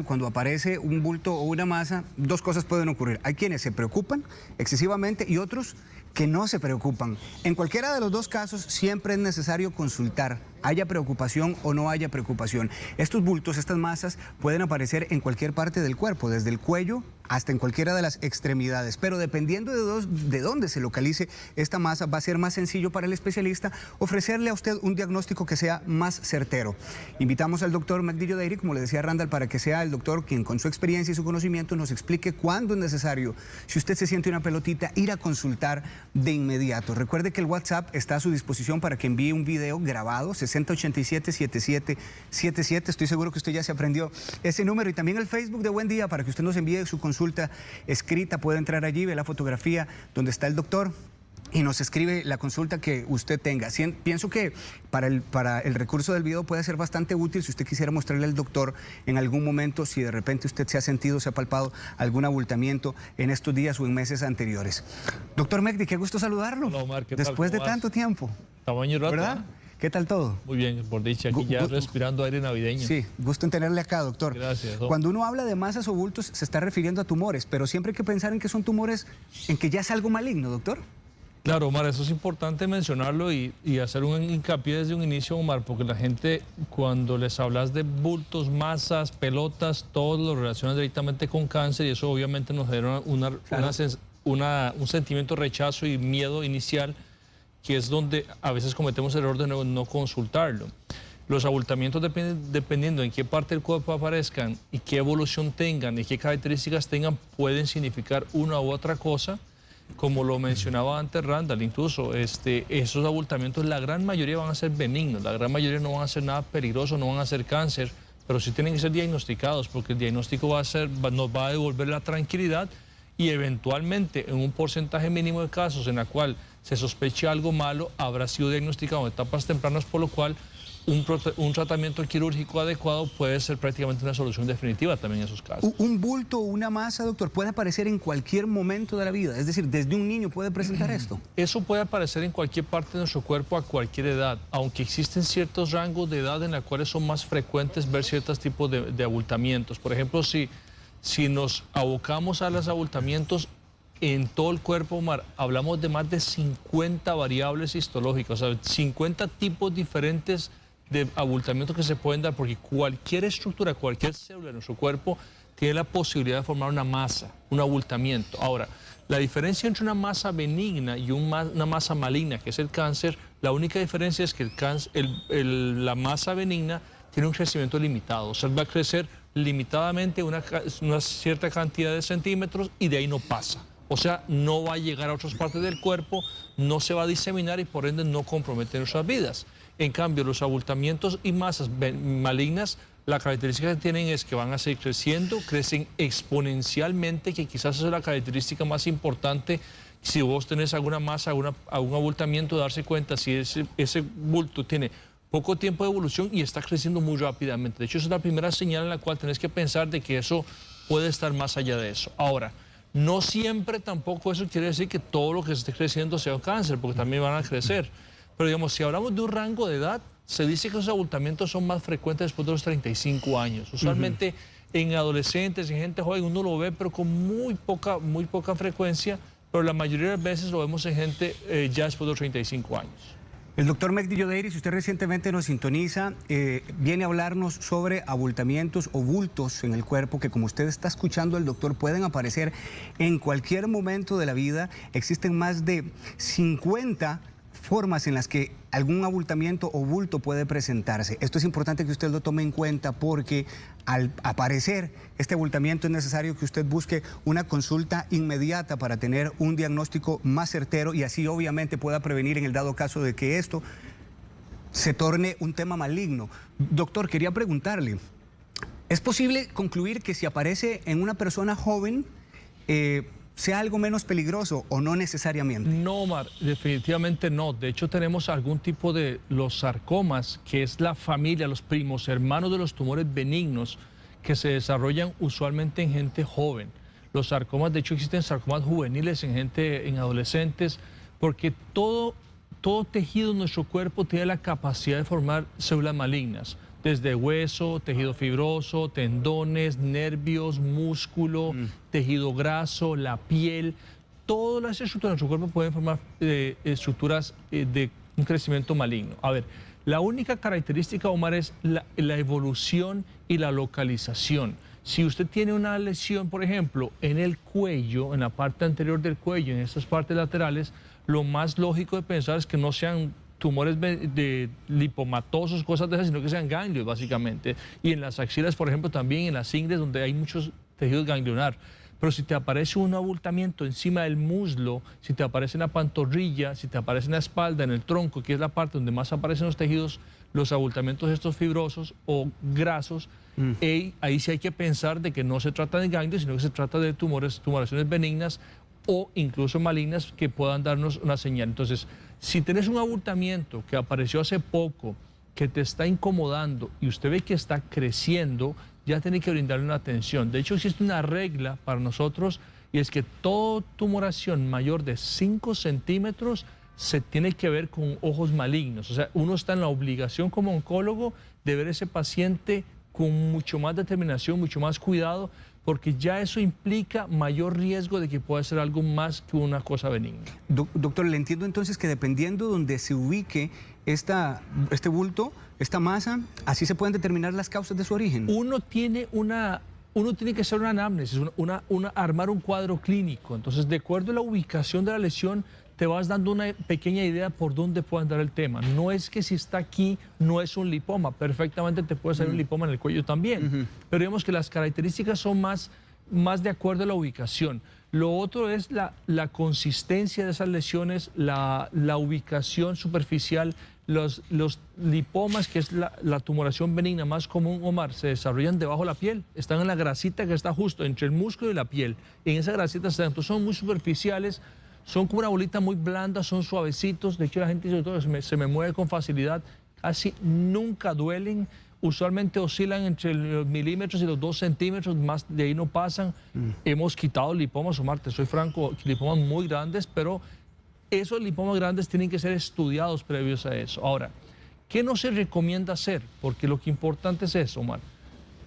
cuando aparece un bulto o una masa, dos cosas pueden ocurrir. Hay quienes se preocupan excesivamente y otros que no se preocupan. En cualquiera de los dos casos siempre es necesario consultar, haya preocupación o no haya preocupación. Estos bultos, estas masas pueden aparecer en cualquier parte del cuerpo, desde el cuello hasta en cualquiera de las extremidades, pero dependiendo de dónde se localice esta masa, va a ser más sencillo para el especialista ofrecerle a usted un diagnóstico que sea más certero. Invitamos al doctor Magdi Yodeiri, como le decía Randall, para que sea el doctor quien con su experiencia y su conocimiento nos explique cuándo es necesario, si usted se siente una pelotita, ir a consultar de inmediato. Recuerde que el WhatsApp está a su disposición para que envíe un video grabado, 6087-7777. Estoy seguro que usted ya se aprendió ese número, y también el Facebook de Buen Día para que usted nos envíe su consulta escrita. Puede entrar allí, ve la fotografía donde está el doctor y nos escribe la consulta que usted tenga. Pienso que para el recurso del video puede ser bastante útil si usted quisiera mostrarle al doctor en algún momento si de repente usted se ha sentido, se ha palpado algún abultamiento en estos días o en meses anteriores. Doctor Magdi, qué gusto saludarlo. Hola, Omar, ¿qué tal? Después de tanto tiempo. Tamaño rato, ¿verdad? ¿Qué tal todo? Muy bien, por dicha, aquí ya respirando aire navideño. Sí, gusto en tenerle acá, doctor. Gracias. Cuando uno habla de masas o bultos, se está refiriendo a tumores, pero siempre hay que pensar en que son tumores, en que ya es algo maligno, doctor. Claro, Omar, eso es importante mencionarlo y hacer un hincapié desde un inicio, Omar, porque la gente, cuando les hablas de bultos, masas, pelotas, todo lo relacionan directamente con cáncer, y eso obviamente nos genera un sentimiento de rechazo y miedo inicial, que es donde a veces cometemos el error de no consultarlo. Los abultamientos, dependiendo en qué parte del cuerpo aparezcan y qué evolución tengan y qué características tengan, pueden significar una u otra cosa. Como lo mencionaba antes Randall, incluso esos abultamientos, la gran mayoría van a ser benignos, la gran mayoría no van a ser nada peligroso, no van a ser cáncer, pero sí tienen que ser diagnosticados, porque el diagnóstico nos va a devolver la tranquilidad, y eventualmente en un porcentaje mínimo de casos en la cual se sospeche algo malo, habrá sido diagnosticado en etapas tempranas, por lo cual un tratamiento quirúrgico adecuado puede ser prácticamente una solución definitiva también en esos casos. ¿Un bulto o una masa, doctor, puede aparecer en cualquier momento de la vida? Es decir, ¿desde un niño puede presentar esto? Eso puede aparecer en cualquier parte de nuestro cuerpo a cualquier edad, aunque existen ciertos rangos de edad en los cuales son más frecuentes ver ciertos tipos de abultamientos. Por ejemplo, si nos abocamos a los abultamientos en todo el cuerpo, Omar, hablamos de más de 50 variables histológicas, o sea, 50 tipos diferentes de abultamientos que se pueden dar, porque cualquier estructura, cualquier célula de nuestro cuerpo tiene la posibilidad de formar una masa, un abultamiento. Ahora, la diferencia entre una masa benigna y una masa maligna, que es el cáncer, la única diferencia es que la masa benigna tiene un crecimiento limitado, o sea, va a crecer limitadamente una cierta cantidad de centímetros y de ahí no pasa. O sea, no va a llegar a otras partes del cuerpo, no se va a diseminar y por ende no compromete nuestras vidas. En cambio, los abultamientos y masas malignas, la característica que tienen es que van a seguir creciendo, crecen exponencialmente, que quizás esa es la característica más importante. Si vos tenés alguna masa, algún abultamiento, darse cuenta si ese bulto tiene poco tiempo de evolución y está creciendo muy rápidamente. De hecho, esa es la primera señal en la cual tenés que pensar de que eso puede estar más allá de eso. Ahora, no siempre tampoco eso quiere decir que todo lo que esté creciendo sea un cáncer, porque también van a crecer. Pero digamos, si hablamos de un rango de edad, se dice que los abultamientos son más frecuentes después de los 35 años. Usualmente en adolescentes, en gente joven, uno lo ve, pero con muy poca frecuencia, pero la mayoría de las veces lo vemos en gente ya después de los 35 años. El doctor Magdi Yodeiri, si usted recientemente nos sintoniza, viene a hablarnos sobre abultamientos o bultos en el cuerpo que, como usted está escuchando el doctor, pueden aparecer en cualquier momento de la vida. Existen más de 50 formas en las que algún abultamiento o bulto puede presentarse. Esto es importante que usted lo tome en cuenta, porque al aparecer este abultamiento es necesario que usted busque una consulta inmediata para tener un diagnóstico más certero y así obviamente pueda prevenir en el dado caso de que esto se torne un tema maligno. Doctor, quería preguntarle, ¿es posible concluir que si aparece en una persona joven sea algo menos peligroso o no necesariamente? No, Omar, definitivamente no. De hecho, tenemos algún tipo de los sarcomas, que es la familia, los primos, hermanos de los tumores benignos, que se desarrollan usualmente en gente joven. Los sarcomas, de hecho, existen sarcomas juveniles en adolescentes, porque todo tejido en nuestro cuerpo tiene la capacidad de formar células malignas. desde hueso, tejido fibroso, tendones, nervios, músculo, tejido graso, la piel. Todas las estructuras de nuestro cuerpo pueden formar estructuras de un crecimiento maligno. A ver, la única característica, Omar, es la evolución y la localización. Si usted tiene una lesión, por ejemplo, en el cuello, en la parte anterior del cuello, en estas partes laterales, lo más lógico de pensar es que no sean tumores de lipomatosos, cosas de esas, sino que sean ganglios, básicamente. Y en las axilas, por ejemplo, también en las ingles, donde hay muchos tejidos ganglionar. Pero si te aparece un abultamiento encima del muslo, si te aparece en la pantorrilla, si te aparece en la espalda, en el tronco, que es la parte donde más aparecen los tejidos, los abultamientos estos fibrosos o grasos, ahí sí hay que pensar de que no se trata de ganglios, sino que se trata de tumoraciones benignas o incluso malignas que puedan darnos una señal. Entonces, si tenés un abultamiento que apareció hace poco, que te está incomodando y usted ve que está creciendo, ya tiene que brindarle una atención. De hecho, existe una regla para nosotros y es que toda tumoración mayor de 5 centímetros se tiene que ver con ojos malignos. O sea, uno está en la obligación como oncólogo de ver a ese paciente con mucho más determinación, mucho más cuidado, porque ya eso implica mayor riesgo de que pueda ser algo más que una cosa benigna. Doctor, le entiendo entonces que dependiendo de donde se ubique este bulto, esta masa, así se pueden determinar las causas de su origen. Uno tiene que hacer una anamnesis, armar un cuadro clínico. Entonces, de acuerdo a la ubicación de la lesión, te vas dando una pequeña idea por dónde puede andar el tema. No es que si está aquí, no es un lipoma. Perfectamente te puede salir un lipoma en el cuello también. Pero vemos que las características son más de acuerdo a la ubicación. Lo otro es la consistencia de esas lesiones, la ubicación superficial. Los lipomas, que es la tumoración benigna más común, Omar, se desarrollan debajo de la piel. Están en la grasita que está justo entre el músculo y la piel. En esa grasita están, entonces son muy superficiales. Son como una bolita muy blanda, son suavecitos. De hecho, la gente dice, todo se me mueve con facilidad. Casi nunca duelen. Usualmente oscilan entre los milímetros y los 2 centímetros. Más de ahí no pasan. Hemos quitado lipomas, Omar, te soy franco, lipomas muy grandes, pero esos lipomas grandes tienen que ser estudiados previos a eso. Ahora, ¿qué no se recomienda hacer? Porque lo que importante es eso, Omar.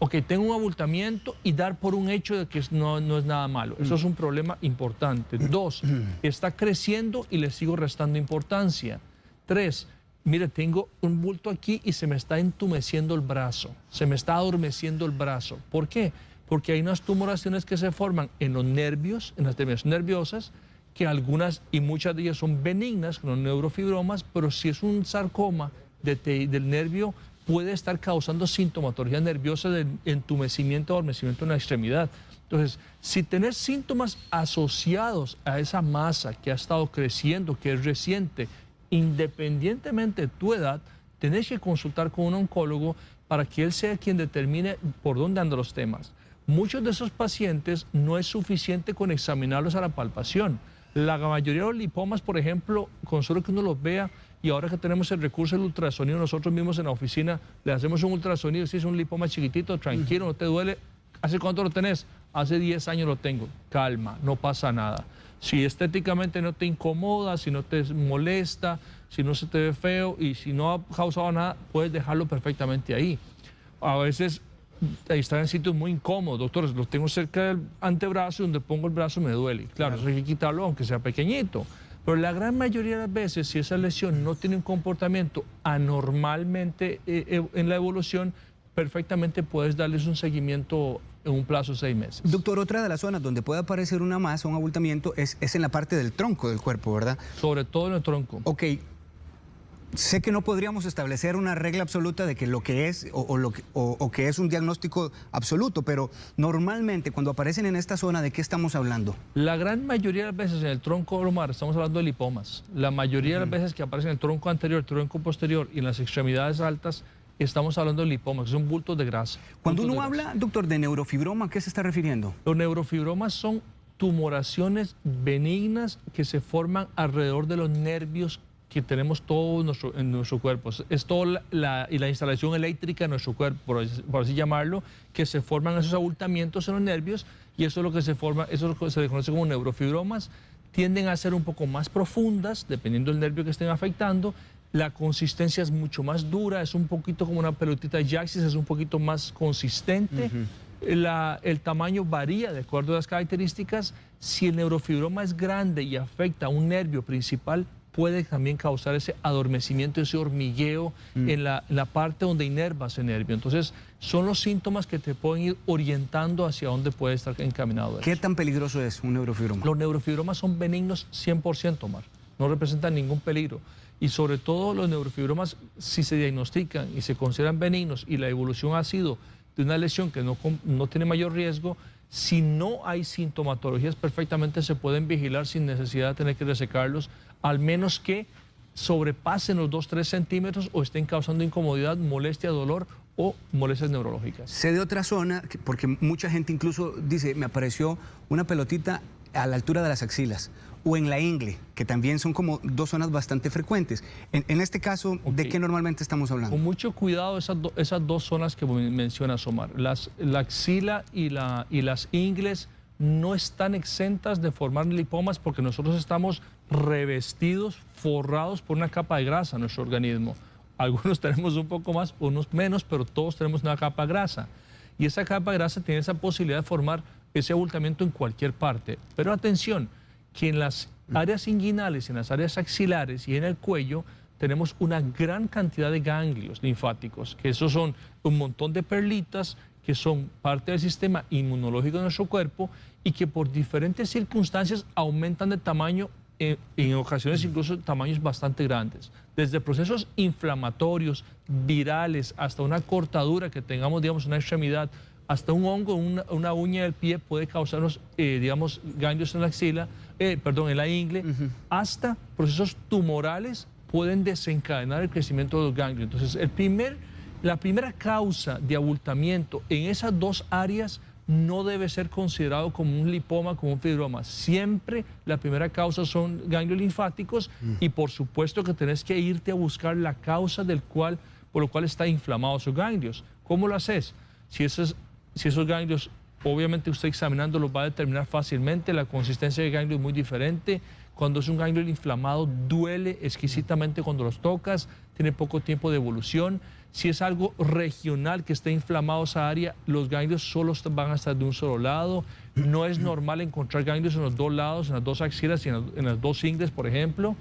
Ok, tengo un abultamiento y dar por un hecho de que no es nada malo. Eso es un problema importante. 2, está creciendo y le sigo restando importancia. 3, mire, tengo un bulto aquí y se me está entumeciendo el brazo. Se me está adormeciendo el brazo. ¿Por qué? Porque hay unas tumoraciones que se forman en los nervios, en las terminaciones nerviosas, que algunas y muchas de ellas son benignas, con los neurofibromas, pero si es un sarcoma del nervio, puede estar causando sintomatología nerviosa de entumecimiento o adormecimiento en la extremidad. Entonces, si tenés síntomas asociados a esa masa que ha estado creciendo, que es reciente, independientemente de tu edad, tenés que consultar con un oncólogo para que él sea quien determine por dónde andan los temas. Muchos de esos pacientes no es suficiente con examinarlos a la palpación. La mayoría de los lipomas, por ejemplo, con solo que uno los vea, y ahora que tenemos el recurso del ultrasonido, nosotros mismos en la oficina le hacemos un ultrasonido, si es un lipoma chiquitito, tranquilo, no te duele. ¿Hace cuánto lo tenés? Hace 10 años lo tengo. Calma, no pasa nada. Si estéticamente no te incomoda, si no te molesta, si no se te ve feo y si no ha causado nada, puedes dejarlo perfectamente ahí. A veces ahí están en sitios muy incómodos, doctores, los tengo cerca del antebrazo y donde pongo el brazo me duele. Claro, eso hay que quitarlo aunque sea pequeñito. Pero la gran mayoría de las veces, si esa lesión no tiene un comportamiento anormalmente en la evolución, perfectamente puedes darles un seguimiento en un plazo de 6 meses. Doctor, otra de las zonas donde puede aparecer una masa, un abultamiento, es en la parte del tronco del cuerpo, ¿verdad? Sobre todo en el tronco. Ok. Sé que no podríamos establecer una regla absoluta de que lo que es o que es un diagnóstico absoluto, pero normalmente cuando aparecen en esta zona, ¿de qué estamos hablando? La gran mayoría de las veces en el tronco, Omar, estamos hablando de lipomas. La mayoría de las veces que aparecen en el tronco anterior, el tronco posterior y en las extremidades altas, estamos hablando de lipomas, que son bultos de grasa. Cuando uno habla, doctor, de neurofibroma, ¿a qué se está refiriendo? Los neurofibromas son tumoraciones benignas que se forman alrededor de los nervios que tenemos todos en nuestro cuerpo. Es toda la instalación eléctrica de nuestro cuerpo, por así llamarlo, que se forman esos abultamientos en los nervios y eso es lo que se forma, eso es lo que se le conoce como neurofibromas. Tienden a ser un poco más profundas, dependiendo del nervio que estén afectando, La consistencia es mucho más dura, es un poquito como una pelotita de Jaxis, es un poquito más consistente. El tamaño varía de acuerdo a las características. Si el neurofibroma es grande y afecta a un nervio principal, puede también causar ese adormecimiento, ese hormigueo en la parte donde inerva ese nervio. Entonces, son los síntomas que te pueden ir orientando hacia dónde puede estar encaminado eso. ¿Qué tan peligroso es un neurofibroma? Los neurofibromas son benignos 100%, Omar. No representan ningún peligro. Y sobre todo los neurofibromas, si se diagnostican y se consideran benignos y la evolución ha sido de una lesión que no tiene mayor riesgo, si no hay sintomatologías, perfectamente se pueden vigilar sin necesidad de tener que resecarlos, al menos que sobrepasen los 2-3 centímetros o estén causando incomodidad, molestia, dolor o molestias neurológicas. Sé de otra zona, porque mucha gente incluso dice, me apareció una pelotita a la altura de las axilas, o en la ingle, que también son como dos zonas bastante frecuentes. En este caso, ¿de qué normalmente estamos hablando? Con mucho cuidado esas dos zonas que mencionas, Omar. La axila y las ingles no están exentas de formar lipomas porque nosotros estamos revestidos, forrados por una capa de grasa en nuestro organismo. Algunos tenemos un poco más, unos menos, pero todos tenemos una capa de grasa. Y esa capa de grasa tiene esa posibilidad de formar ese abultamiento en cualquier parte. Pero atención, que en las áreas inguinales, en las áreas axilares y en el cuello tenemos una gran cantidad de ganglios linfáticos, que esos son un montón de perlitas que son parte del sistema inmunológico de nuestro cuerpo y que por diferentes circunstancias aumentan de tamaño, en ocasiones incluso tamaños bastante grandes. Desde procesos inflamatorios, virales, hasta una cortadura que tengamos, digamos, una extremidad, hasta un hongo, una uña del pie puede causarnos, digamos, ganglios en la axila, en la ingle, hasta procesos tumorales pueden desencadenar el crecimiento de los ganglios. Entonces, la primera causa de abultamiento en esas dos áreas no debe ser considerado como un lipoma, como un fibroma. Siempre la primera causa son ganglios linfáticos y por supuesto que tenés que irte a buscar la causa por lo cual está inflamado esos ganglios. ¿Cómo lo haces? Si esos ganglios, obviamente usted examinando los va a determinar fácilmente, la consistencia del ganglio es muy diferente. Cuando es un ganglio inflamado, duele exquisitamente cuando los tocas, tiene poco tiempo de evolución. Si es algo regional que esté inflamado esa área, los ganglios solo van a estar de un solo lado. No es normal encontrar ganglios en los dos lados, en las dos axilas y en las dos ingles, por ejemplo.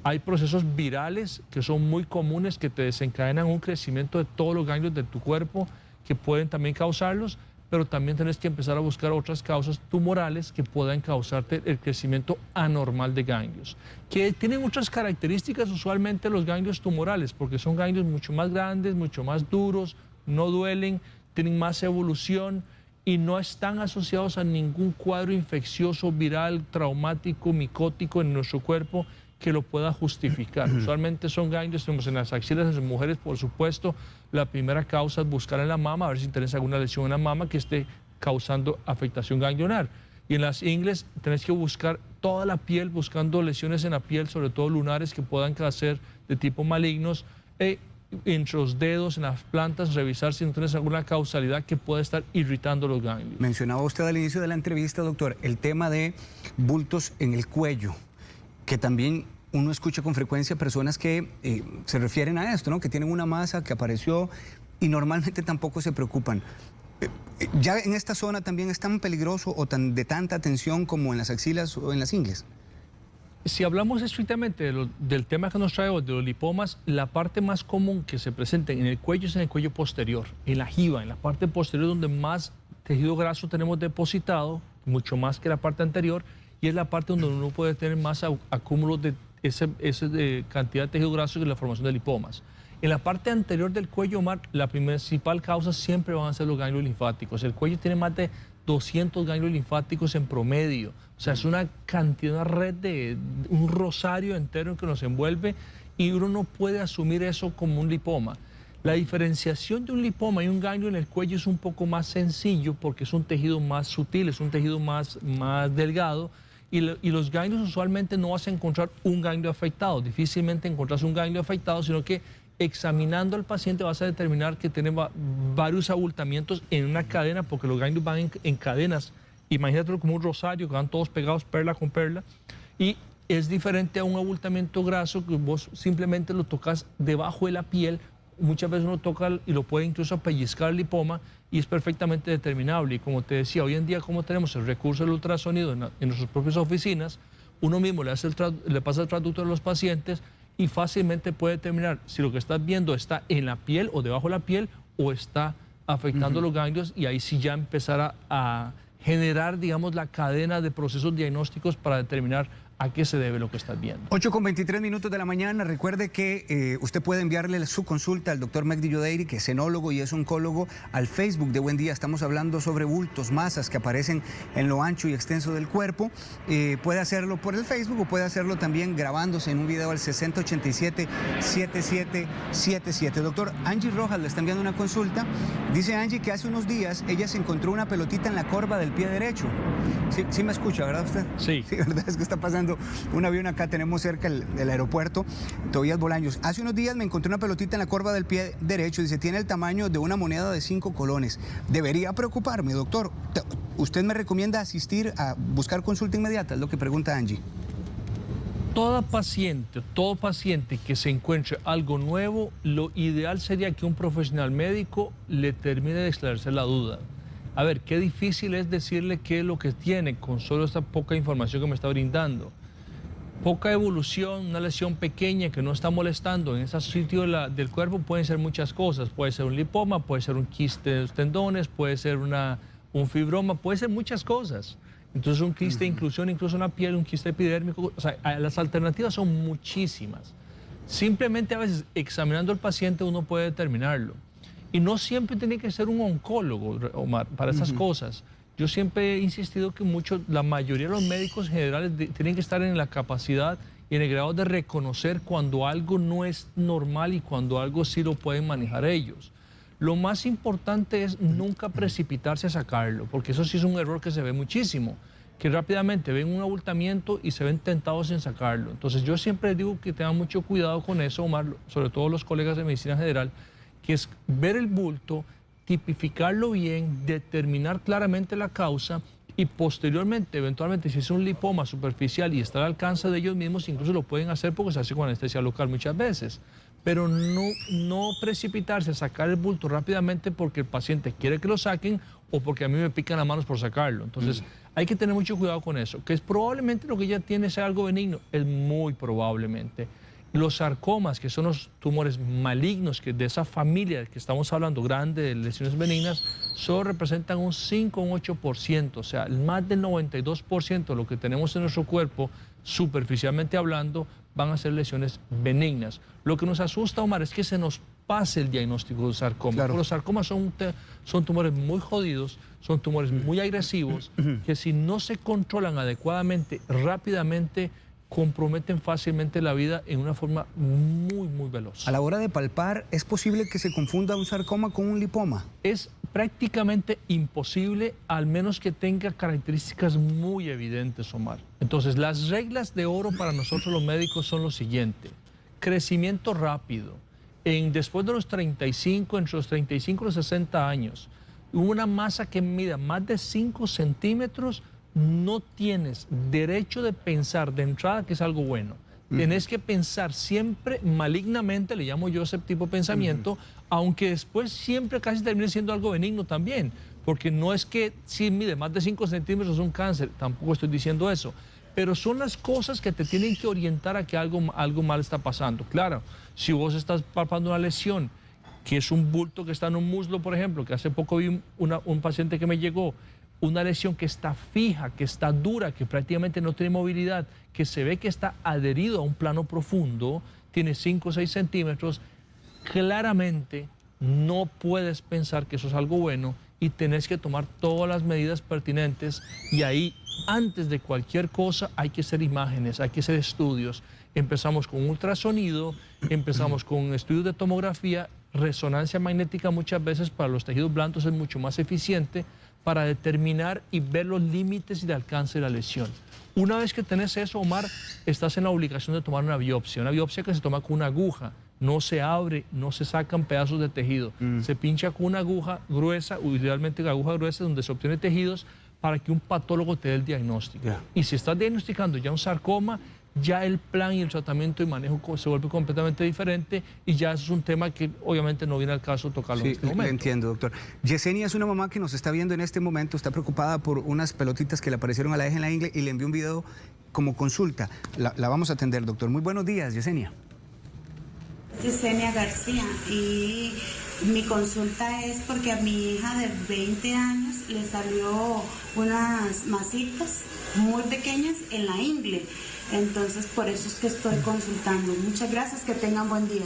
Hay procesos virales que son muy comunes que te desencadenan un crecimiento de todos los ganglios de tu cuerpo que pueden también causarlos, pero también tenés que empezar a buscar otras causas tumorales que puedan causarte el crecimiento anormal de ganglios, que tienen otras características usualmente los ganglios tumorales, porque son ganglios mucho más grandes, mucho más duros, no duelen, tienen más evolución y no están asociados a ningún cuadro infeccioso, viral, traumático, micótico en nuestro cuerpo que lo pueda justificar. Usualmente son ganglios, tenemos en las axilas, en las mujeres, por supuesto. La primera causa es buscar en la mama, a ver si tenés alguna lesión en la mama que esté causando afectación ganglionar. Y en las ingles tenés que buscar toda la piel, buscando lesiones en la piel, sobre todo lunares que puedan ser de tipo malignos, entre los dedos, en las plantas, revisar si no tienes alguna causalidad que pueda estar irritando los ganglios. Mencionaba usted al inicio de la entrevista, doctor, el tema de bultos en el cuello, que también uno escucha con frecuencia personas que se refieren a esto, ¿no? Que tienen una masa que apareció y normalmente tampoco se preocupan. ¿Ya en esta zona también es tan peligroso o de tanta tensión como en las axilas o en las ingles? Si hablamos estrictamente del tema que nos trae hoy, de los lipomas, la parte más común que se presenta en el cuello es en el cuello posterior, en la jiba, en la parte posterior donde más tejido graso tenemos depositado, mucho más que la parte anterior, y es la parte donde uno puede tener más acúmulos de esa cantidad de tejido graso que la formación de lipomas. En la parte anterior del cuello, Omar, la principal causa siempre van a ser los ganglios linfáticos. El cuello tiene más de 200 ganglios linfáticos en promedio. O sea, es una cantidad, una red un rosario entero que nos envuelve y uno no puede asumir eso como un lipoma. La diferenciación de un lipoma y un ganglio en el cuello es un poco más sencillo porque es un tejido más sutil, es un tejido más delgado. Y los ganglios usualmente no vas a encontrar un ganglio afectado, difícilmente encontrás un ganglio afectado, sino que examinando al paciente vas a determinar que tiene varios abultamientos en una cadena, porque los ganglios van en cadenas, imagínatelo como un rosario, que van todos pegados perla con perla, y Es diferente a un abultamiento graso que vos simplemente lo tocas debajo de la piel. Muchas veces uno toca y lo puede incluso pellizcar el lipoma y es perfectamente determinable. Y como te decía, hoy en día como tenemos el recurso del ultrasonido en nuestras propias oficinas, uno mismo le pasa el traductor a los pacientes y fácilmente puede determinar si lo que estás viendo está en la piel o debajo de la piel o está afectando los ganglios, y ahí sí ya empezar a generar, digamos, la cadena de procesos diagnósticos para determinar a qué se debe lo que estás viendo. 8:23 de la mañana. Recuerde que usted puede enviarle su consulta al doctor Megdi Yodeiri, que es cenólogo y es oncólogo, al Facebook de Buen Día. Estamos hablando sobre bultos, masas que aparecen en lo ancho y extenso del cuerpo. Puede hacerlo por el Facebook o puede hacerlo también grabándose en un video al 6087-7777. Doctor, Angie Rojas le está enviando una consulta. Dice Angie que hace unos días ella se encontró una pelotita en la corva del pie derecho. Sí me escucha, ¿verdad usted? Sí. Sí, ¿verdad? Es que está pasando un avión acá, tenemos cerca el aeropuerto Tobías Bolaños. Hace unos días me encontré una pelotita en la corva del pie derecho, dice, tiene el tamaño de una moneda de 5 colones. ¿Debería preocuparme, doctor? ¿Usted me recomienda asistir a buscar consulta inmediata? Es lo que pregunta Angie. Todo paciente que se encuentre algo nuevo, lo ideal sería que un profesional médico le termine de esclarecer la duda. A ver, qué difícil es decirle qué es lo que tiene con solo esta poca información que me está brindando. Poca evolución, una lesión pequeña que no está molestando en ese sitio del cuerpo, pueden ser muchas cosas. Puede ser un lipoma, puede ser un quiste de los tendones, puede ser un fibroma, puede ser muchas cosas. Entonces un quiste de inclusión, incluso en la piel, un quiste epidérmico, o sea, las alternativas son muchísimas. Simplemente a veces examinando al paciente uno puede determinarlo. Y no siempre tiene que ser un oncólogo, Omar, para esas cosas. Yo siempre he insistido que la mayoría de los médicos generales tienen que estar en la capacidad y en el grado de reconocer cuando algo no es normal y cuando algo sí lo pueden manejar ellos. Lo más importante es nunca precipitarse a sacarlo, porque eso sí es un error que se ve muchísimo, que rápidamente ven un abultamiento y se ven tentados en sacarlo. Entonces yo siempre digo que tengan mucho cuidado con eso, Omar, sobre todo los colegas de medicina general, que es ver el bulto, tipificarlo bien, determinar claramente la causa y posteriormente, eventualmente, si es un lipoma superficial y está al alcance de ellos mismos, incluso lo pueden hacer porque se hace con anestesia local muchas veces. Pero no precipitarse a sacar el bulto rápidamente porque el paciente quiere que lo saquen o porque a mí me pican las manos por sacarlo. Entonces, hay que tener mucho cuidado con eso. Que es probablemente lo que ella tiene sea algo benigno, es muy probablemente. Los sarcomas, que son los tumores malignos que de esa familia que estamos hablando, grande, de lesiones benignas, solo representan un 5 o un 8%, o sea, más del 92% de lo que tenemos en nuestro cuerpo, superficialmente hablando, van a ser lesiones benignas. Lo que nos asusta, Omar, es que se nos pase el diagnóstico de sarcoma. Claro. Los sarcomas son tumores muy jodidos, son tumores muy agresivos, que si no se controlan adecuadamente, rápidamente, comprometen fácilmente la vida en una forma muy, muy veloz. A la hora de palpar, ¿es posible que se confunda un sarcoma con un lipoma? Es prácticamente imposible, al menos que tenga características muy evidentes, Omar. Entonces, las reglas de oro para nosotros los médicos son lo siguiente. Crecimiento rápido. Después de los 35, entre los 35 y los 60 años, una masa que mida más de 5 centímetros, no tienes derecho de pensar de entrada que es algo bueno. Tienes que pensar siempre malignamente, le llamo yo ese tipo de pensamiento, aunque después siempre casi termine siendo algo benigno también, porque no es que si mide más de 5 centímetros es un cáncer, tampoco estoy diciendo eso, pero son las cosas que te tienen que orientar a que algo mal está pasando. Claro, si vos estás palpando una lesión, que es un bulto que está en un muslo, por ejemplo, que hace poco vi un paciente que me llegó, una lesión que está fija, que está dura, que prácticamente no tiene movilidad, que se ve que está adherido a un plano profundo, tiene 5 o 6 centímetros, claramente no puedes pensar que eso es algo bueno y tenés que tomar todas las medidas pertinentes y ahí, antes de cualquier cosa, hay que hacer imágenes, hay que hacer estudios. Empezamos con ultrasonido, empezamos con estudios de tomografía, resonancia magnética muchas veces para los tejidos blandos es mucho más eficiente, para determinar y ver los límites y el alcance de la lesión. Una vez que tenés eso, Omar, estás en la obligación de tomar una biopsia que se toma con una aguja, no se abre, no se sacan pedazos de tejido, se pincha con una aguja gruesa, idealmente una aguja gruesa donde se obtiene tejidos para que un patólogo te dé el diagnóstico. Y si estás diagnosticando ya un sarcoma, ya el plan y el tratamiento y manejo se vuelve completamente diferente y ya eso es un tema que obviamente no viene al caso tocarlo en este momento. Entiendo, doctor. Yesenia es una mamá que nos está viendo en este momento, está preocupada por unas pelotitas que le aparecieron a la hija en la ingle y le envió un video como consulta. La vamos a atender, doctor. Muy buenos días, Yesenia. Yesenia García, y mi consulta es porque a mi hija de 20 años le salió unas masitas muy pequeñas en la ingle. Entonces, por eso es que estoy consultando. Muchas gracias, que tengan buen día.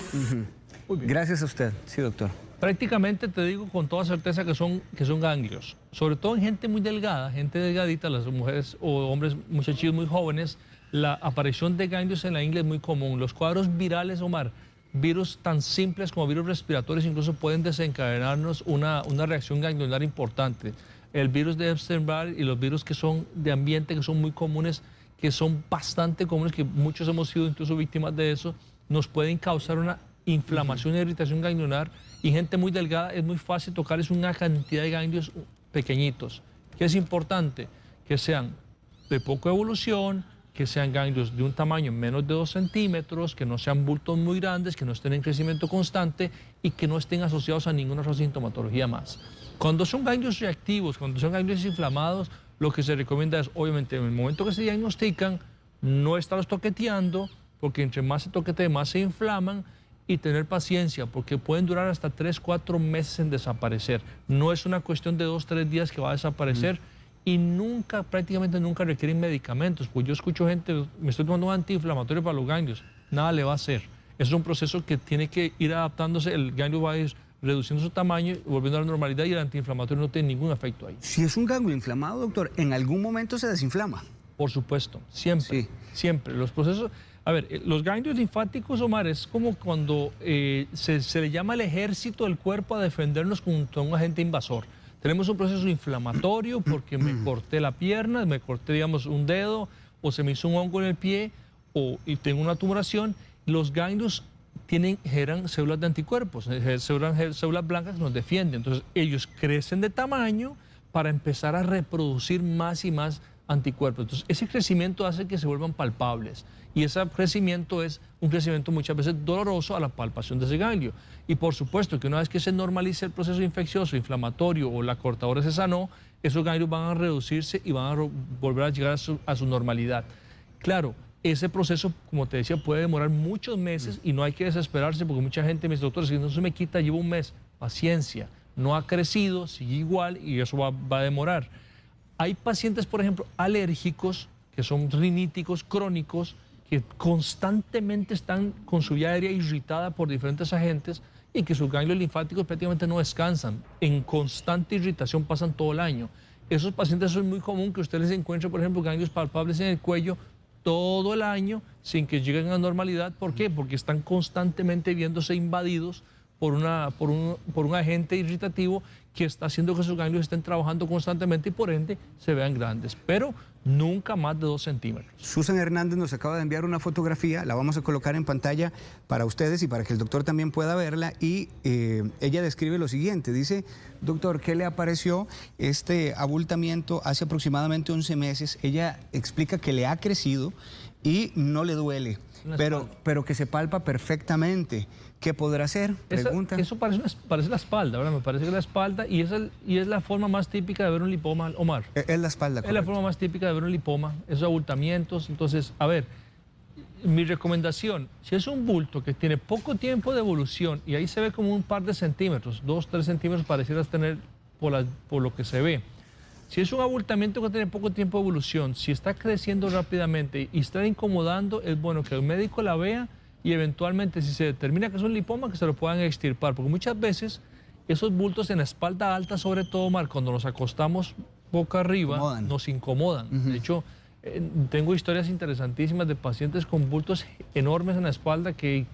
Muy bien. Gracias a usted. Sí, doctor. Prácticamente te digo con toda certeza que son ganglios. Sobre todo en gente muy delgada, gente delgadita, las mujeres o hombres, muchachillos muy jóvenes, la aparición de ganglios en la ingle es muy común. Los cuadros virales, Omar, virus tan simples como virus respiratorios incluso pueden desencadenarnos una reacción ganglionar importante. El virus de Epstein-Barr y los virus que son de ambiente, que son muy comunes, que son bastante comunes, que muchos hemos sido incluso víctimas de eso, nos pueden causar una inflamación y irritación ganglionar. Y gente muy delgada es muy fácil tocarles una cantidad de ganglios pequeñitos. ¿Qué es importante? Que sean de poca evolución, que sean ganglios de un tamaño menos de 2 centímetros, que no sean bultos muy grandes, que no estén en crecimiento constante y que no estén asociados a ninguna otra sintomatología más. Cuando son ganglios reactivos, cuando son ganglios inflamados, lo que se recomienda es, obviamente, en el momento que se diagnostican, no estarlos toqueteando, porque entre más se toquetee, más se inflaman, y tener paciencia, porque pueden durar hasta 3, 4 meses en desaparecer. No es una cuestión de 2, 3 días que va a desaparecer, y nunca, prácticamente nunca requieren medicamentos. Pues yo escucho gente, me estoy tomando un antiinflamatorio para los ganglios, nada le va a hacer. Es un proceso que tiene que ir adaptándose, el ganglio va a ir reduciendo su tamaño, volviendo a la normalidad, y el antiinflamatorio no tiene ningún efecto ahí. Si es un ganglio inflamado, doctor, ¿en algún momento se desinflama? Por supuesto, siempre, sí. Siempre. Los procesos, a ver, los ganglios linfáticos, Omar, es como cuando se le llama al ejército del cuerpo a defendernos contra un agente invasor. Tenemos un proceso inflamatorio porque me corté la pierna, me corté, digamos, un dedo, o se me hizo un hongo en el pie, y tengo una tumoración. Los ganglios generan células de anticuerpos, células blancas que nos defienden. Entonces, ellos crecen de tamaño para empezar a reproducir más y más anticuerpos. Entonces, ese crecimiento hace que se vuelvan palpables. Y ese crecimiento es un crecimiento muchas veces doloroso a la palpación de ese ganglio. Y por supuesto que una vez que se normalice el proceso infeccioso, inflamatorio o la cortadora se sanó, esos ganglios van a reducirse y van a volver a llegar a su normalidad. Claro, ese proceso, como te decía, puede demorar muchos meses y no hay que desesperarse, porque mucha gente me dice, doctor, si no se me quita, llevo un mes. Paciencia, no ha crecido, sigue igual y eso va a demorar. Hay pacientes, por ejemplo, alérgicos, que son riníticos crónicos, que constantemente están con su vía aérea irritada por diferentes agentes y que sus ganglios linfáticos prácticamente no descansan. En constante irritación pasan todo el año. Esos pacientes es muy común que usted les encuentre, por ejemplo, ganglios palpables en el cuello todo el año sin que lleguen a normalidad. ¿Por qué? Porque están constantemente viéndose invadidos por un agente irritativo que está haciendo que sus ganglios estén trabajando constantemente y por ende se vean grandes, pero nunca más de 2 centímetros. Susan Hernández nos acaba de enviar una fotografía, la vamos a colocar en pantalla para ustedes y para que el doctor también pueda verla, y ella describe lo siguiente, dice, doctor, ¿qué le apareció este abultamiento hace aproximadamente 11 meses? Ella explica que le ha crecido y no le duele, pero que se palpa perfectamente. ¿Qué podrá hacer? Pregunta. Eso parece la espalda, ¿verdad? Me parece que es la espalda y es la forma más típica de ver un lipoma, Omar. Es la espalda, correcto. Es la forma más típica de ver un lipoma, esos abultamientos. Entonces, a ver, mi recomendación, si es un bulto que tiene poco tiempo de evolución y ahí se ve como un par de centímetros, 2, 3 centímetros parecieras tener por lo que se ve. Si es un abultamiento que tiene poco tiempo de evolución, si está creciendo rápidamente y está incomodando, es bueno que el médico la vea y eventualmente, si se determina que es un lipoma, que se lo puedan extirpar. Porque muchas veces esos bultos en la espalda alta, sobre todo, Omar, cuando nos acostamos boca arriba, nos incomodan. De hecho, tengo historias interesantísimas de pacientes con bultos enormes en la espalda, que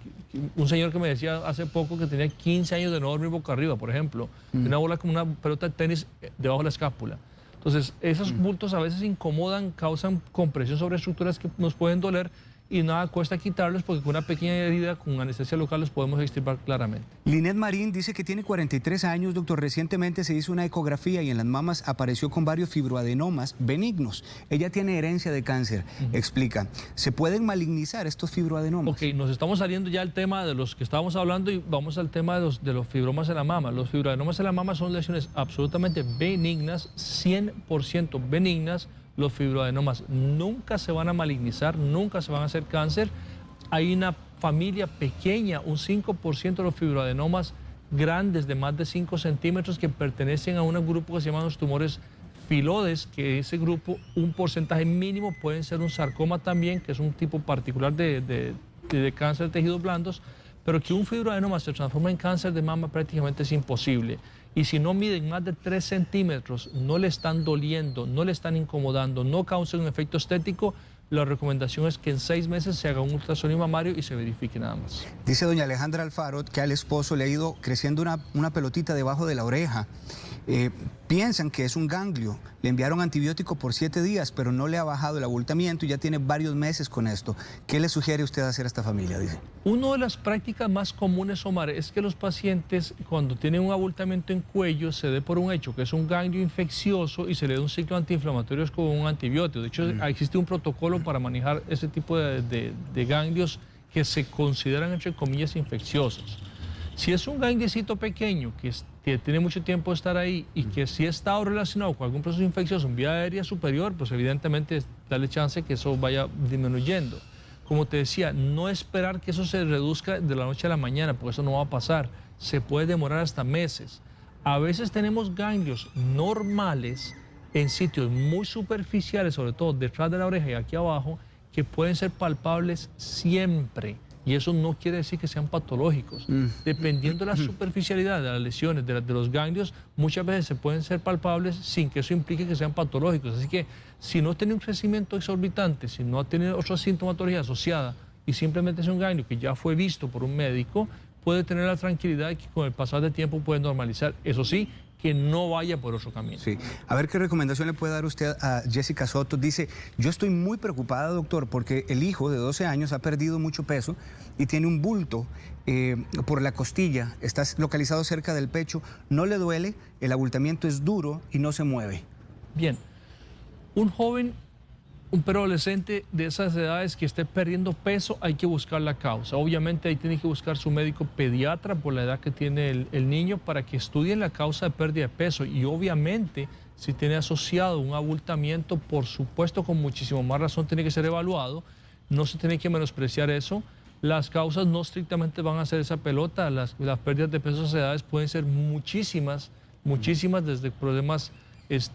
un señor que me decía hace poco que tenía 15 años de no dormir boca arriba, por ejemplo, una bola como una pelota de tenis debajo de la escápula. Entonces, esos bultos a veces incomodan, causan compresión sobre estructuras que nos pueden doler, y nada cuesta quitarlos porque con una pequeña herida, con anestesia local, los podemos extirpar claramente. Linet Marín dice que tiene 43 años, doctor. Recientemente se hizo una ecografía y en las mamas apareció con varios fibroadenomas benignos. Ella tiene herencia de cáncer. Explica, ¿se pueden malignizar estos fibroadenomas? Ok, nos estamos saliendo ya del tema de los que estábamos hablando y vamos al tema de los fibromas en la mama. Los fibroadenomas en la mama son lesiones absolutamente benignas, 100% benignas. Los fibroadenomas nunca se van a malignizar, nunca se van a hacer cáncer. Hay una familia pequeña, un 5% de los fibroadenomas grandes de más de 5 centímetros que pertenecen a un grupo que se llaman los tumores filodes, que ese grupo, un porcentaje mínimo pueden ser un sarcoma también, que es un tipo particular de cáncer de tejidos blandos, pero que un fibroadenoma se transforma en cáncer de mama prácticamente es imposible. Y si no miden más de 3 centímetros, no le están doliendo, no le están incomodando, no causan un efecto estético, la recomendación es que en 6 meses se haga un ultrasonido mamario y se verifique nada más. Dice doña Alejandra Alfaro que al esposo le ha ido creciendo una pelotita debajo de la oreja. Piensan que es un ganglio. Le enviaron antibiótico por 7 días, pero no le ha bajado el abultamiento y ya tiene varios meses con esto. ¿Qué le sugiere usted hacer a esta familia? Dice. Una de las prácticas más comunes, Omar, es que los pacientes cuando tienen un abultamiento en cuello se dé por un hecho que es un ganglio infeccioso y se le da un ciclo antiinflamatorio con un antibiótico. De hecho, existe un protocolo para manejar ese tipo de ganglios que se consideran, entre comillas, infecciosos. Si es un gangliecito pequeño que tiene mucho tiempo de estar ahí y que sí está relacionado con algún proceso infeccioso en vía aérea superior, pues evidentemente darle chance que eso vaya disminuyendo. Como te decía, no esperar que eso se reduzca de la noche a la mañana, porque eso no va a pasar. Se puede demorar hasta meses. A veces tenemos ganglios normales en sitios muy superficiales, sobre todo detrás de la oreja y aquí abajo, que pueden ser palpables siempre. Y eso no quiere decir que sean patológicos. Dependiendo de la superficialidad de las lesiones, de los ganglios, muchas veces se pueden ser palpables sin que eso implique que sean patológicos. Así que si no tiene un crecimiento exorbitante, si no tiene otra sintomatología asociada y simplemente es un ganglio que ya fue visto por un médico, puede tener la tranquilidad de que con el pasar del tiempo puede normalizar. Eso sí, que no vaya por otro camino. Sí. A ver qué recomendación le puede dar usted a Jessica Soto. Dice, yo estoy muy preocupada, doctor, porque el hijo de 12 años ha perdido mucho peso y tiene un bulto por la costilla, está localizado cerca del pecho, no le duele, el abultamiento es duro y no se mueve. Bien, un joven, un preadolescente de esas edades que esté perdiendo peso, hay que buscar la causa. Obviamente ahí tiene que buscar su médico pediatra por la edad que tiene el niño para que estudien la causa de pérdida de peso. Y obviamente si tiene asociado un abultamiento, por supuesto con muchísimo más razón tiene que ser evaluado. No se tiene que menospreciar eso. Las causas no estrictamente van a ser esa pelota. Las pérdidas de peso a esas edades pueden ser muchísimas, desde problemas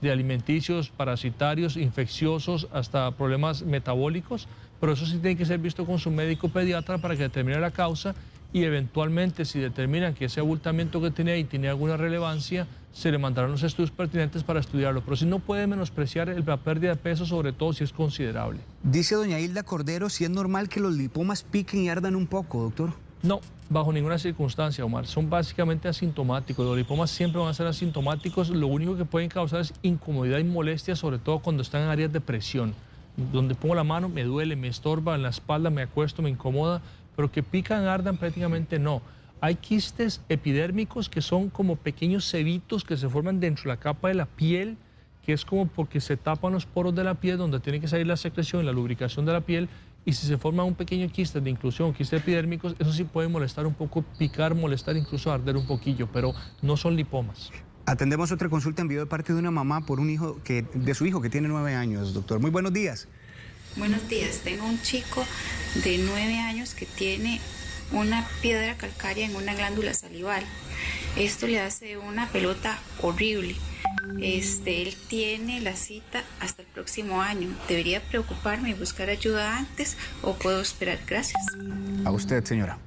de alimenticios, parasitarios, infecciosos, hasta problemas metabólicos, pero eso sí tiene que ser visto con su médico pediatra para que determine la causa y eventualmente si determinan que ese abultamiento que tiene ahí tiene alguna relevancia, se le mandarán los estudios pertinentes para estudiarlo, pero sí no puede menospreciar la pérdida de peso, sobre todo si es considerable. Dice doña Hilda Cordero, si es normal que los lipomas piquen y ardan un poco, doctor. No, bajo ninguna circunstancia, Omar. Son básicamente asintomáticos. Los lipomas siempre van a ser asintomáticos. Lo único que pueden causar es incomodidad y molestia, sobre todo cuando están en áreas de presión. Donde pongo la mano, me duele, me estorba en la espalda, me acuesto, me incomoda, pero que pican, ardan, prácticamente no. Hay quistes epidérmicos que son como pequeños cebitos que se forman dentro de la capa de la piel, que es como porque se tapan los poros de la piel donde tiene que salir la secreción y la lubricación de la piel. Y si se forma un pequeño quiste de inclusión, quistes epidérmicos, eso sí puede molestar un poco, picar, molestar, incluso arder un poquillo, pero no son lipomas. Atendemos otra consulta enviada de parte de una mamá por un hijo de su hijo que tiene 9 años, doctor. Muy buenos días. Buenos días. Tengo un chico de 9 años que tiene una piedra calcárea en una glándula salival. Esto le hace una pelota horrible. Él tiene la cita hasta el próximo año. ¿Debería preocuparme y buscar ayuda antes o puedo esperar? Gracias. A usted, señora.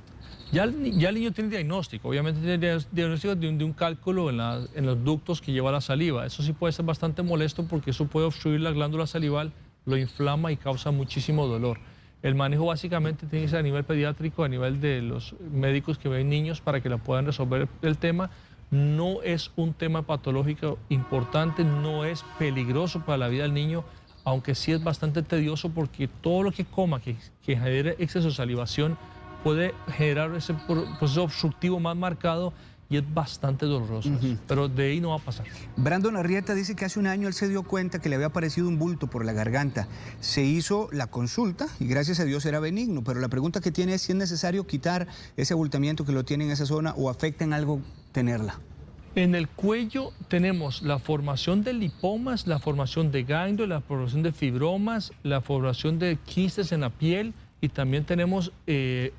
Ya el niño tiene diagnóstico. Obviamente tiene diagnóstico de un cálculo en los ductos que lleva la saliva. Eso sí puede ser bastante molesto porque eso puede obstruir la glándula salival, lo inflama y causa muchísimo dolor. El manejo básicamente tiene que ser a nivel pediátrico, a nivel de los médicos que ven niños para que la puedan resolver el tema. No es un tema patológico importante, no es peligroso para la vida del niño. aunque sí es bastante tedioso porque todo lo que coma que genere exceso de salivación puede generar ese proceso obstructivo más marcado y es bastante doloroso, pero de ahí no va a pasar. Brandon Arrieta dice que hace un año él se dio cuenta que le había aparecido un bulto por la garganta. Se hizo la consulta y gracias a Dios era benigno, pero la pregunta que tiene es si es necesario quitar ese abultamiento que lo tiene en esa zona o afecta en algo tenerla. En el cuello tenemos la formación de lipomas, la formación de ganglios, la formación de fibromas, la formación de quistes en la piel, y también tenemos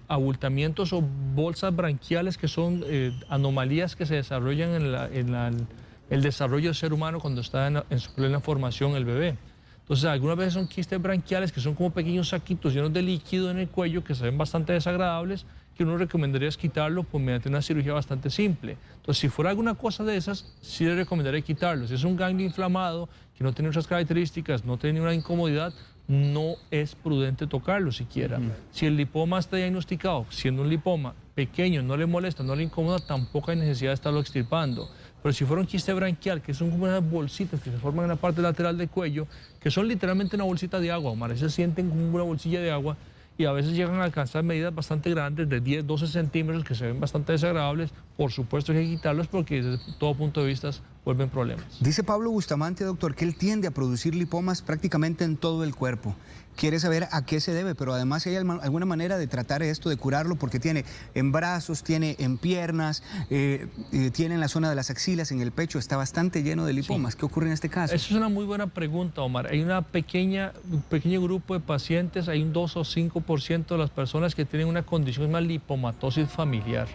abultamientos o bolsas branquiales, que son anomalías que se desarrollan en el desarrollo del ser humano cuando está en su plena formación el bebé. Entonces, algunas veces son quistes branquiales que son como pequeños saquitos llenos de líquido en el cuello que se ven bastante desagradables, que uno recomendaría es quitarlo pues, mediante una cirugía bastante simple. Entonces, si fuera alguna cosa de esas, sí le recomendaría quitarlo. Si es un ganglio inflamado, que no tiene otras características, no tiene ninguna incomodidad, no es prudente tocarlo siquiera. Si el lipoma está diagnosticado, siendo un lipoma pequeño, no le molesta, no le incomoda, tampoco hay necesidad de estarlo extirpando. Pero si fuera un quiste branquial, que son como unas bolsitas que se forman en la parte lateral del cuello, que son literalmente una bolsita de agua, Omar, se sienten como una bolsilla de agua y a veces llegan a alcanzar medidas bastante grandes, de 10, 12 centímetros, que se ven bastante desagradables. Por supuesto que hay que quitarlos porque desde todo punto de vista vuelven problemas. Dice Pablo Bustamante, doctor, que él tiende a producir lipomas prácticamente en todo el cuerpo. Quiere saber a qué se debe, pero además hay alguna manera de tratar esto, de curarlo, porque tiene en brazos, tiene en piernas, tiene en la zona de las axilas, en el pecho, está bastante lleno de lipomas. Sí. ¿Qué ocurre en este caso? Eso es una muy buena pregunta, Omar. Hay un pequeño grupo de pacientes, hay un 2 o 5% de las personas que tienen una condición llamada lipomatosis familiar.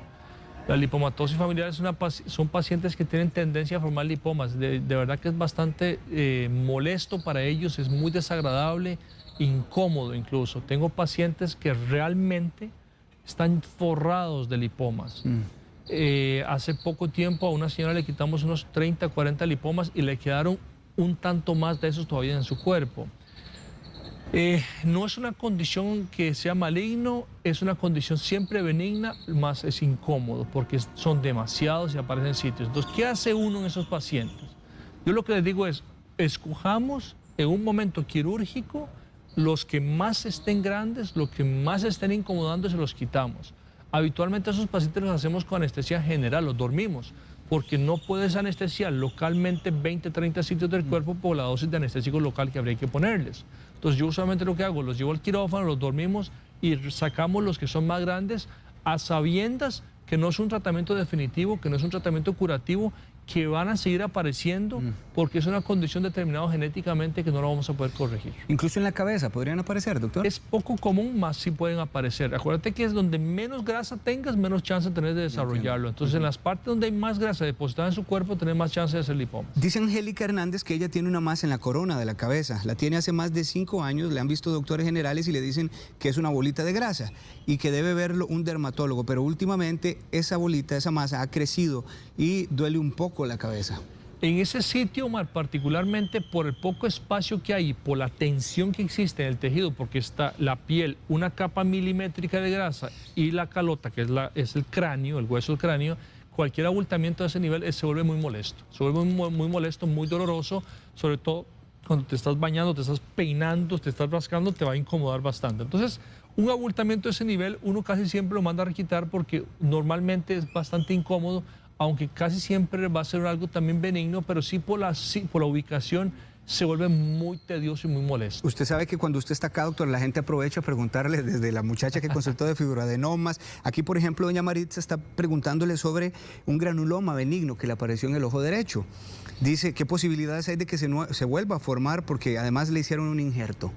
La lipomatosis familiar son pacientes que tienen tendencia a formar lipomas. De verdad que es bastante molesto para ellos, es muy desagradable, incómodo incluso. Tengo pacientes que realmente están forrados de lipomas. Hace poco tiempo a una señora le quitamos unos 30, 40 lipomas y le quedaron un tanto más de esos todavía en su cuerpo. No es una condición que sea maligno, es una condición siempre benigna, más es incómodo porque son demasiados y aparecen en sitios. Entonces, ¿qué hace uno en esos pacientes? Yo lo que les digo es, escojamos en un momento quirúrgico los que más estén grandes, los que más estén incomodando, se los quitamos. Habitualmente a esos pacientes los hacemos con anestesia general, los dormimos, porque no puedes anestesiar localmente 20, 30 sitios del cuerpo por la dosis de anestésico local que habría que ponerles. Entonces yo usualmente lo que hago, los llevo al quirófano, los dormimos y sacamos los que son más grandes a sabiendas que no es un tratamiento definitivo, que no es un tratamiento curativo, que van a seguir apareciendo porque es una condición determinada genéticamente que no la vamos a poder corregir. Incluso en la cabeza podrían aparecer, doctor. Es poco común, más sí pueden aparecer. Acuérdate que es donde menos grasa tengas, menos chance de tener de desarrollarlo. Entonces, en las partes donde hay más grasa depositada en su cuerpo, tener más chance de hacer lipoma. Dice Angélica Hernández que ella tiene una masa en la corona de la cabeza. La tiene hace más de 5 años, le han visto doctores generales y le dicen que es una bolita de grasa y que debe verlo un dermatólogo. Pero últimamente esa bolita, esa masa ha crecido y duele un poco la cabeza. En ese sitio, Omar, particularmente por el poco espacio que hay, por la tensión que existe en el tejido, porque está la piel, una capa milimétrica de grasa y la calota, que es el cráneo, el hueso del cráneo, cualquier abultamiento de ese nivel se vuelve muy molesto. Se vuelve muy molesto, muy doloroso, sobre todo cuando te estás bañando, te estás peinando, te estás rascando, te va a incomodar bastante. Entonces, un abultamiento de ese nivel, uno casi siempre lo manda a quitar porque normalmente es bastante incómodo, aunque casi siempre va a ser algo también benigno, pero sí por la ubicación se vuelve muy tedioso y muy molesto. Usted sabe que cuando usted está acá, doctor, la gente aprovecha a preguntarle desde la muchacha que consultó de fibroadenomas. Aquí, por ejemplo, doña Maritza está preguntándole sobre un granuloma benigno que le apareció en el ojo derecho. Dice, ¿qué posibilidades hay de que se vuelva a formar? Porque además le hicieron un injerto.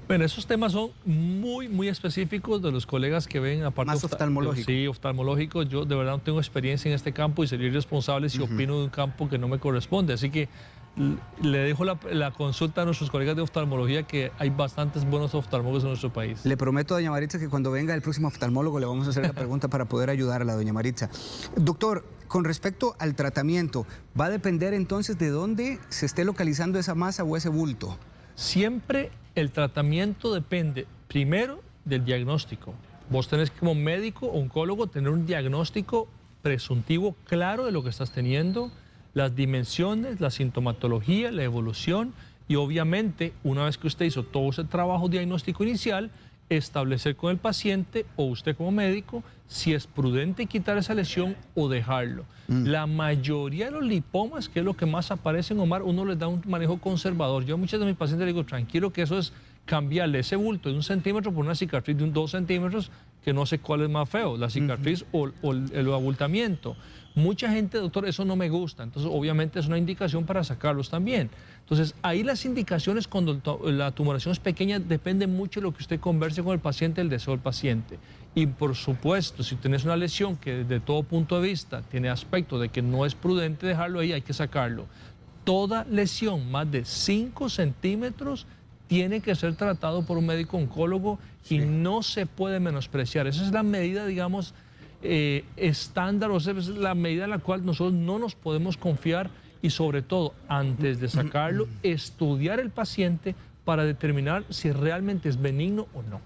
Bueno, esos temas son muy específicos de los colegas que ven aparte. Más oftalmológico. Sí, oftalmológico. Yo de verdad no tengo experiencia en este campo y sería irresponsable si opino de un campo que no me corresponde. Así que le dejo la consulta a nuestros colegas de oftalmología, que hay bastantes buenos oftalmólogos en nuestro país. Le prometo a doña Maritza que cuando venga el próximo oftalmólogo le vamos a hacer la pregunta para poder ayudarla, doña Maritza. Doctor, con respecto al tratamiento, ¿va a depender entonces de dónde se esté localizando esa masa o ese bulto? Siempre el tratamiento depende primero del diagnóstico. Vos tenés como médico, oncólogo, tener un diagnóstico presuntivo claro de lo que estás teniendo, las dimensiones, la sintomatología, la evolución, y obviamente una vez que usted hizo todo ese trabajo diagnóstico inicial, establecer con el paciente o usted como médico si es prudente quitar esa lesión o dejarlo. La mayoría de los lipomas, que es lo que más aparece en Omar, uno les da un manejo conservador. Yo a muchos de mis pacientes les digo, tranquilo, que eso es cambiarle ese bulto de 1 centímetro por una cicatriz de 2 centímetros, que no sé cuál es más feo, la cicatriz o el abultamiento. Mucha gente, doctor, eso no me gusta, entonces obviamente es una indicación para sacarlos también. Entonces ahí las indicaciones cuando la tumoración es pequeña dependen mucho de lo que usted converse con el paciente, el deseo del paciente. Y por supuesto, si tienes una lesión que desde todo punto de vista tiene aspecto de que no es prudente dejarlo ahí, hay que sacarlo. Toda lesión más de 5 centímetros tiene que ser tratado por un médico oncólogo y no se puede menospreciar. Esa es la medida, digamos, estándar, o sea, es la medida en la cual nosotros no nos podemos confiar y sobre todo, antes de sacarlo, estudiar el paciente para determinar si realmente es benigno o no.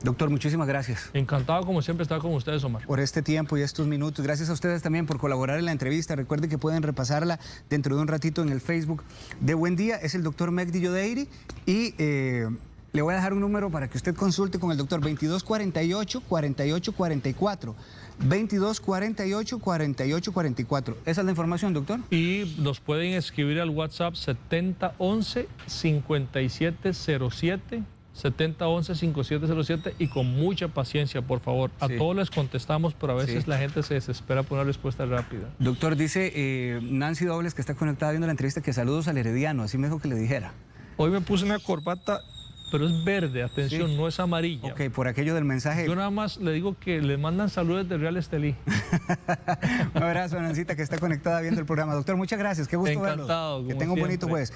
Doctor, muchísimas gracias. Encantado, como siempre, estar con ustedes, Omar. Por este tiempo y estos minutos. Gracias a ustedes también por colaborar en la entrevista. Recuerden que pueden repasarla dentro de un ratito en el Facebook de Buen Día. Es el doctor Megdi Yodeiri y le voy a dejar un número para que usted consulte con el doctor, 2248-4844. 2248-4844. ¿Esa es la información, doctor? Y nos pueden escribir al WhatsApp 7011-5707. 7011-5707 y con mucha paciencia, por favor. A todos les contestamos, pero a veces la gente se desespera por una respuesta rápida. Doctor, dice Nancy Dobles, que está conectada viendo la entrevista, que saludos al Herediano, así me dijo que le dijera. Hoy me puse una corbata, pero es verde, atención, no es amarilla. Ok, por aquello del mensaje. Yo nada más le digo que le mandan saludos de Real Estelí. Un abrazo a Nancita, que está conectada viendo el programa. Doctor, muchas gracias, qué gusto verlo. Encantado. Que tenga un bonito jueves.